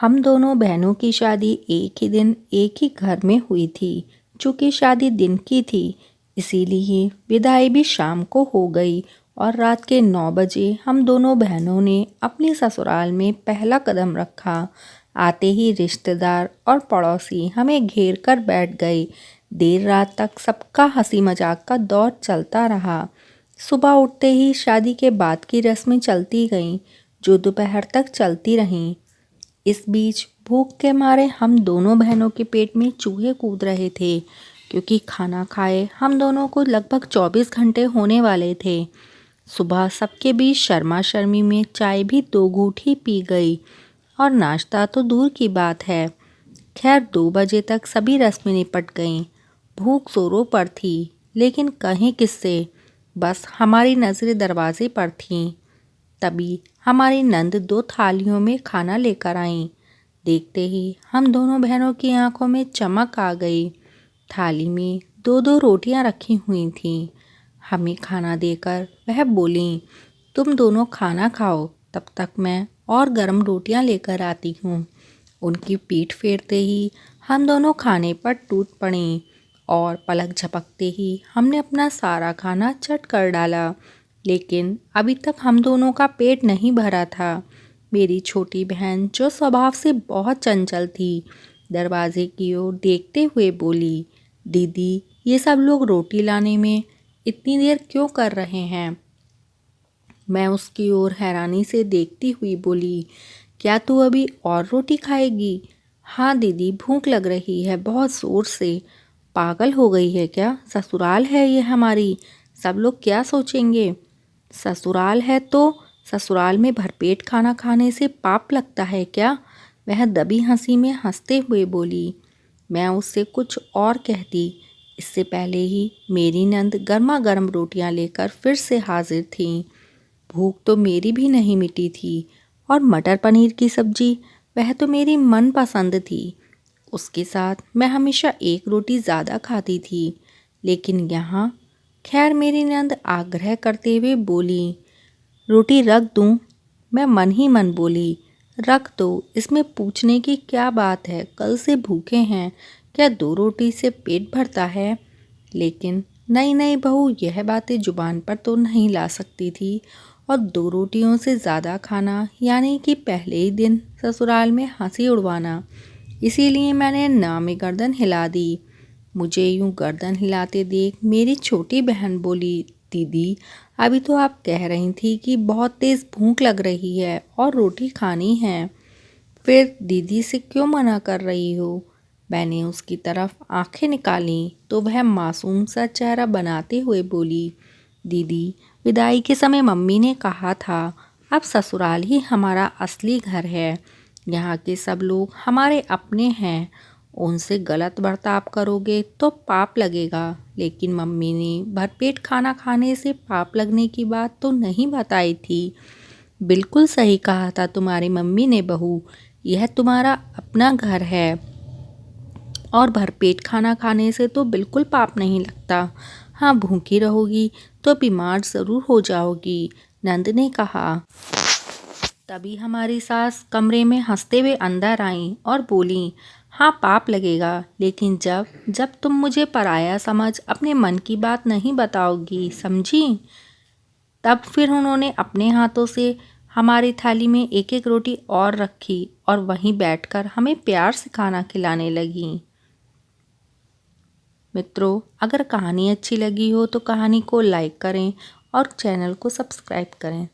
हम दोनों बहनों की शादी एक ही दिन एक ही घर में हुई थी। चूँकि शादी दिन की थी, इसीलिए विदाई भी शाम को हो गई और रात के 9 बजे हम दोनों बहनों ने अपने ससुराल में पहला कदम रखा। आते ही रिश्तेदार और पड़ोसी हमें घेर कर बैठ गए। देर रात तक सबका हंसी मजाक का दौर चलता रहा। सुबह उठते ही शादी के बाद की रस्में चलती गईं, जो दोपहर तक चलती रहीं। इस बीच भूख के मारे हम दोनों बहनों के पेट में चूहे कूद रहे थे, क्योंकि खाना खाए हम दोनों को लगभग 24 घंटे होने वाले थे। सुबह सबके बीच शर्मा शर्मी में चाय भी 2 घूंट ही पी गई और नाश्ता तो दूर की बात है। खैर 2 बजे तक सभी रस्में निपट गईं। भूख जोरों पर थी, लेकिन कहें किससे, बस हमारी नज़रें दरवाजे पर थीं। तभी हमारी नंद 2 थालियों में खाना लेकर आईं। देखते ही हम दोनों बहनों की आंखों में चमक आ गई। थाली में 2-2 रोटियां रखी हुई थीं। हमें खाना देकर वह बोलीं, तुम दोनों खाना खाओ, तब तक मैं और गर्म रोटियां लेकर आती हूँ। उनकी पीठ फेरते ही हम दोनों खाने पर टूट पड़ीं और पलक झपकते ही हमने अपना सारा खाना चट कर डाला। लेकिन अभी तक हम दोनों का पेट नहीं भरा था। मेरी छोटी बहन, जो स्वभाव से बहुत चंचल थी, दरवाजे की ओर देखते हुए बोली, दीदी, ये सब लोग रोटी लाने में इतनी देर क्यों कर रहे हैं? मैं उसकी ओर हैरानी से देखती हुई बोली, क्या तू अभी और रोटी खाएगी? हाँ दीदी, भूख लग रही है बहुत ज़ोर से। पागल हो गई है क्या? ससुराल है ये हमारी, सब लोग क्या सोचेंगे? ससुराल है तो ससुराल में भरपेट खाना खाने से पाप लगता है क्या? वह दबी हंसी में हंसते हुए बोली। मैं उससे कुछ और कहती, इससे पहले ही मेरी नंद गर्मा गर्म रोटियां लेकर फिर से हाजिर थीं। भूख तो मेरी भी नहीं मिटी थी, और मटर पनीर की सब्जी, वह तो मेरी मनपसंद थी। उसके साथ मैं हमेशा एक रोटी ज़्यादा खाती थी। लेकिन यहाँ, खैर मेरी नंद आग्रह करते हुए बोली, रोटी रख दूँ? मैं मन ही मन बोली, रख दो, इसमें पूछने की क्या बात है, कल से भूखे हैं, क्या 2 रोटी से पेट भरता है? लेकिन नई नई बहू यह बातें जुबान पर तो नहीं ला सकती थी, और 2 रोटियों से ज़्यादा खाना यानी कि पहले ही दिन ससुराल में हंसी उड़वाना। इसीलिए मैंने नामे गर्दन हिला दी। मुझे यूं गर्दन हिलाते देख मेरी छोटी बहन बोली, दीदी, अभी तो आप कह रही थी कि बहुत तेज़ भूख लग रही है और रोटी खानी है, फिर दीदी से क्यों मना कर रही हो? मैंने उसकी तरफ आंखें निकाली तो वह मासूम सा चेहरा बनाते हुए बोली, दीदी, विदाई के समय मम्मी ने कहा था, अब ससुराल ही हमारा असली घर है। यहाँ के सब लोग हमारे अपने हैं। उनसे गलत बर्ताव करोगे तो पाप लगेगा। लेकिन मम्मी ने भरपेट खाना खाने से पाप लगने की बात तो नहीं बताई थी। बिल्कुल सही कहा था तुम्हारी मम्मी ने बहू, यह तुम्हारा अपना घर है और भरपेट खाना खाने से तो बिल्कुल पाप नहीं लगता। हाँ, भूखी रहोगी तो बीमार ज़रूर हो जाओगी, नंद ने कहा। तभी हमारी सास कमरे में हंसते हुए अंदर आईं और बोलीं, हाँ पाप लगेगा, लेकिन जब जब तुम मुझे पराया समझ अपने मन की बात नहीं बताओगी, समझी? तब फिर उन्होंने अपने हाथों से हमारी थाली में एक एक रोटी और रखी और वहीं बैठकर हमें प्यार से खाना खिलाने लगीं। मित्रों, अगर कहानी अच्छी लगी हो तो कहानी को लाइक करें और चैनल को सब्सक्राइब करें।